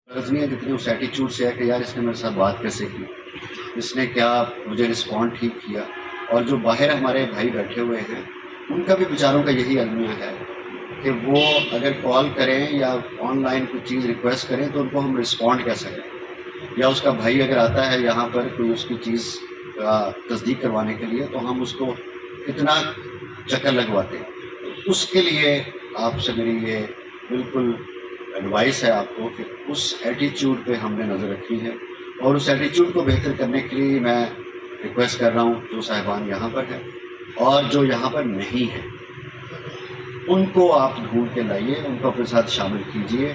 غرض نہیں ہے جتنی اس ایٹیچیوڈ سے ہے کہ یار اس نے میرے ساتھ بات کیسے کی، اس نے کیا مجھے رسپونڈ ٹھیک کیا. اور جو باہر ہمارے بھائی بیٹھے ہوئے ہیں ان کا بھی بیچاروں کا یہی المیہ ہے کہ وہ اگر کال کریں یا آن لائن کوئی چیز ریکویسٹ کریں تو ان کو ہم رسپونڈ کیسے کریں. یا اس کا بھائی اگر آتا ہے یہاں پر کوئی اس کی چیز کا تصدیق کروانے کے لیے تو ہم اس کو کتنا چکر لگواتے ہیں. اس کے لیے آپ سے میری یہ بالکل ایڈوائس ہے آپ کو کہ اس ایٹیچیوڈ پہ ہم نے نظر رکھنی ہے. اور اس ایٹیچیوڈ کو بہتر کرنے کے لیے میں ریکویسٹ کر رہا ہوں جو صاحبان یہاں پر ہیں اور جو یہاں پر نہیں ہیں ان کو آپ ڈھونڈ کے لائیے، ان کو اپنے ساتھ شامل کیجئے.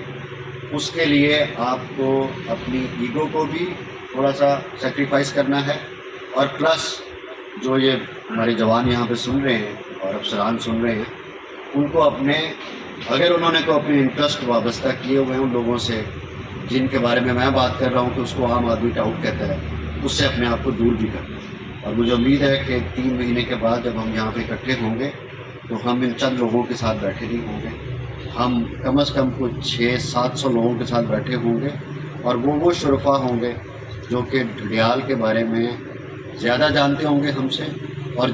اس کے لیے آپ کو اپنی ایگو کو بھی تھوڑا سا سیکریفائس کرنا ہے، اور پلس جو یہ ہمارے جوان یہاں پہ سن رہے ہیں اور افسران سن رہے ہیں ان کو اپنے اگر انہوں نے کو اپنے انٹرسٹ وابستہ کیے ہوئے ہیں ان لوگوں سے جن کے بارے میں بات کر رہا ہوں کہ اس کو عام آدمی ٹاؤٹ کہتا ہے، اس سے اپنے آپ کو دور بھی کرنا. اور مجھے امید ہے کہ 3 مہینے کے بعد جب ہم یہاں پہ اکٹھے ہوں گے تو ہم ان چند لوگوں کے ساتھ بیٹھے نہیں ہوں گے، ہم کم از کم کچھ 600-700 لوگوں کے ساتھ بیٹھے ہوں گے. اور وہ شرفا ہوں گے جو کہ ڈھڈیال کے بارے میں زیادہ جانتے ہوں گے ہم سے، اور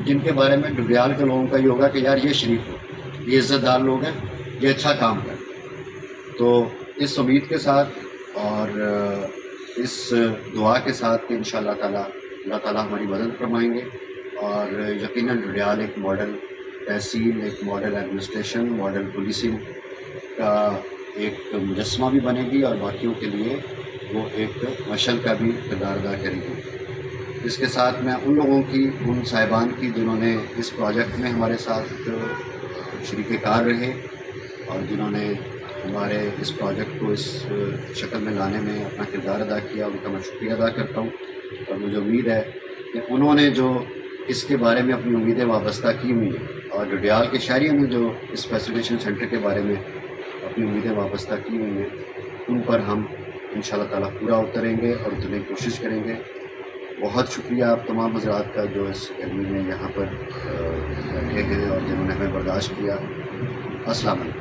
جن کے بارے میں ڈھڈیال کے لوگوں کا یہ ہوگا کہ یار یہ شریف لوگ، یہ عزت دار لوگ ہیں، یہ اچھا کام کریں. تو اس امید کے ساتھ اور اس دعا کے ساتھ کہ انشاءاللہ تعالیٰ اللہ تعالیٰ ہماری مدد فرمائیں گے، اور یقیناً ڈھڈیال ایک ماڈل تحصیل، ایک ماڈل ایڈمنسٹریشن، ماڈل پولیسنگ کا ایک مجسمہ بھی بنے گی، اور باقیوں کے لیے وہ ایک مشعل کا بھی کردار ادا کرے گی. اس کے ساتھ میں ان لوگوں کی، ان صاحبان کی جنہوں نے اس پروجیکٹ میں ہمارے ساتھ شریک کار رہے اور جنہوں نے ہمارے اس پروجیکٹ کو اس شکل میں لانے میں اپنا کردار ادا کیا، ان کا میں شکریہ ادا کرتا ہوں. اور مجھے امید ہے کہ انہوں نے جو اس کے بارے میں اپنی امیدیں وابستہ کی ہوئی ہیں، اور ڈڈیال کے شہریوں نے جو اس فیسیلیٹیشن سینٹر کے بارے میں اپنی امیدیں وابستہ کی ہوئی ہیں، ان پر ہم انشاءاللہ تعالیٰ پورا اتریں گے اور اترنے کی کوشش کریں گے. بہت شکریہ آپ تمام حضرات کا جو اس گرمی میں یہاں پر بیٹھے ہیں اور جنہوں نے ہمیں برداشت کیا. السلام علیکم.